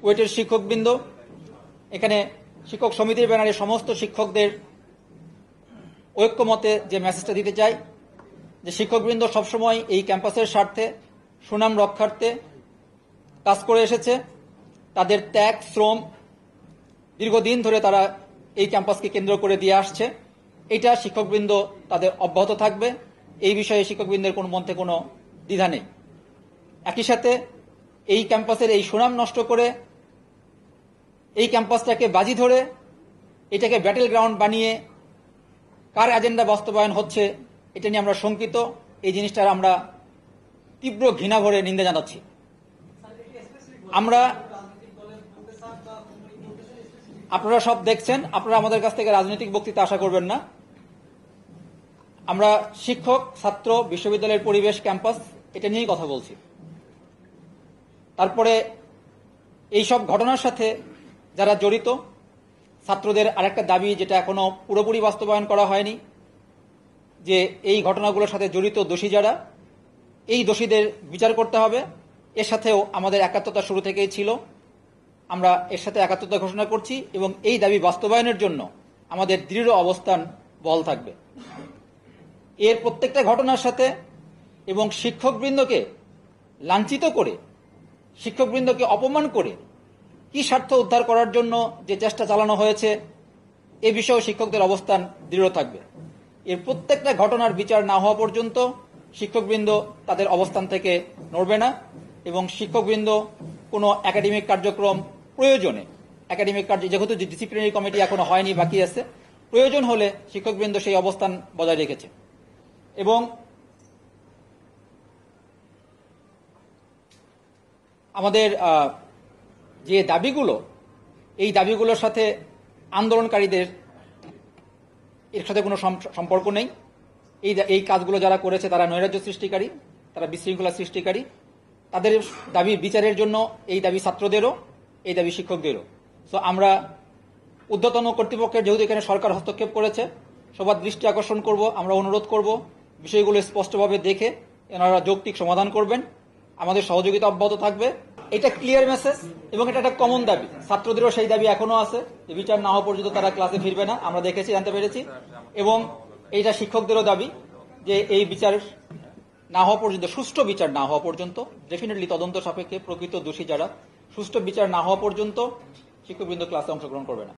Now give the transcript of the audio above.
কুয়েটের শিক্ষকবৃন্দ, এখানে শিক্ষক সমিতির ব্যানারে সমস্ত শিক্ষকদের ঐক্যমতে যে মেসেজটা দিতে চাই যে শিক্ষকবৃন্দ সবসময় এই ক্যাম্পাসের স্বার্থে সুনাম রক্ষার্থে কাজ করে এসেছে। তাদের ত্যাগ শ্রম দীর্ঘদিন ধরে তারা এই ক্যাম্পাসকে কেন্দ্র করে দিয়ে আসছে। এটা শিক্ষকবৃন্দ তাদের অব্যাহত থাকবে, এই বিষয়ে শিক্ষকবৃন্দের কোনো মধ্যে কোনো দ্বিধা নেই। একই সাথে এই ক্যাম্পাসের এই সুনাম নষ্ট করে এই ক্যাম্পাসটাকে বাজি ধরে এটাকে ব্যাটেল গ্রাউন্ড বানিয়ে কার এজেন্ডা বাস্তবায়ন হচ্ছে এটা নিয়ে আমরা শঙ্কিত। এই জিনিসটার আমরা তীব্র ঘৃণা ভরে নিন্দা জানাচ্ছি। আমরা আপনারা সব দেখছেন, আপনারা আমাদের কাছ থেকে রাজনৈতিক বক্তৃতা আশা করবেন না। আমরা শিক্ষক, ছাত্র, বিশ্ববিদ্যালয়ের পরিবেশ, ক্যাম্পাস এটা নিয়েই কথা বলছি। তারপরে এই সব ঘটনার সাথে যারা জড়িত, ছাত্রদের আরেকটা দাবি যেটা এখনো পুরোপুরি বাস্তবায়ন করা হয়নি, যে এই ঘটনাগুলোর সাথে জড়িত দোষী যারা, এই দোষীদের বিচার করতে হবে। এর সাথেও আমাদের একাত্মতা শুরু থেকেই ছিল, আমরা এর সাথে একাত্মতা ঘোষণা করছি এবং এই দাবি বাস্তবায়নের জন্য আমাদের দৃঢ় অবস্থান বহাল থাকবে। এর প্রত্যেকটা ঘটনার সাথে এবং শিক্ষকবৃন্দকে লাঞ্ছিত করে, শিক্ষকবৃন্দকে অপমান করে কি স্বার্থ উদ্ধার করার জন্য যে চেষ্টা চালানো হয়েছে এ বিষয়েও শিক্ষকদের অবস্থান দৃঢ় থাকবে। এর প্রত্যেকটা ঘটনার বিচার না হওয়া পর্যন্ত শিক্ষকবৃন্দ তাদের অবস্থান থেকে নড়বে না এবং শিক্ষকবৃন্দ কোনো একাডেমিক কার্যক্রম প্রয়োজনে, একাডেমিক কার্য যেহেতু ডিসিপ্লিনারি কমিটি এখনো হয়নি, বাকি আছে, প্রয়োজন হলে শিক্ষকবৃন্দ সেই অবস্থান বজায় রেখেছে। এবং আমাদের যে দাবিগুলো, এই দাবিগুলোর সাথে আন্দোলনকারীদের এর সাথে কোনো সম্পর্ক নেই। এই কাজগুলো যারা করেছে তারা নৈরাজ্য সৃষ্টিকারী, তারা বিশৃঙ্খলা সৃষ্টিকারী। তাদের দাবি বিচারের জন্য এই দাবি ছাত্রদেরও, এই দাবি শিক্ষকদেরও। সো আমরা ঊর্ধ্বতন কর্তৃপক্ষের, যেহেতু এখানে সরকার হস্তক্ষেপ করেছে, সবার দৃষ্টি আকর্ষণ করব, আমরা অনুরোধ করব বিষয়গুলো স্পষ্টভাবে দেখে এনারা যৌক্তিক সমাধান করবেন। আমাদের সহযোগিতা অব্যাহত থাকবে। এটা ক্লিয়ার মেসেজ এবং এটা একটা কমন দাবি। ছাত্রদেরও সেই দাবি এখনো আছে যে বিচার না হওয়া পর্যন্ত তারা ক্লাসে ফিরবে না, আমরা দেখেছি, জানতে পেরেছি। এবং এইটা শিক্ষকদেরও দাবি যে এই বিচার না হওয়া পর্যন্ত, সুষ্ঠু বিচার না হওয়া পর্যন্ত, ডেফিনেটলি তদন্ত সাপেক্ষে প্রকৃত দোষী যারা, সুষ্ঠু বিচার না হওয়া পর্যন্ত শিক্ষকবৃন্দ ক্লাসে অংশগ্রহণ করবে না।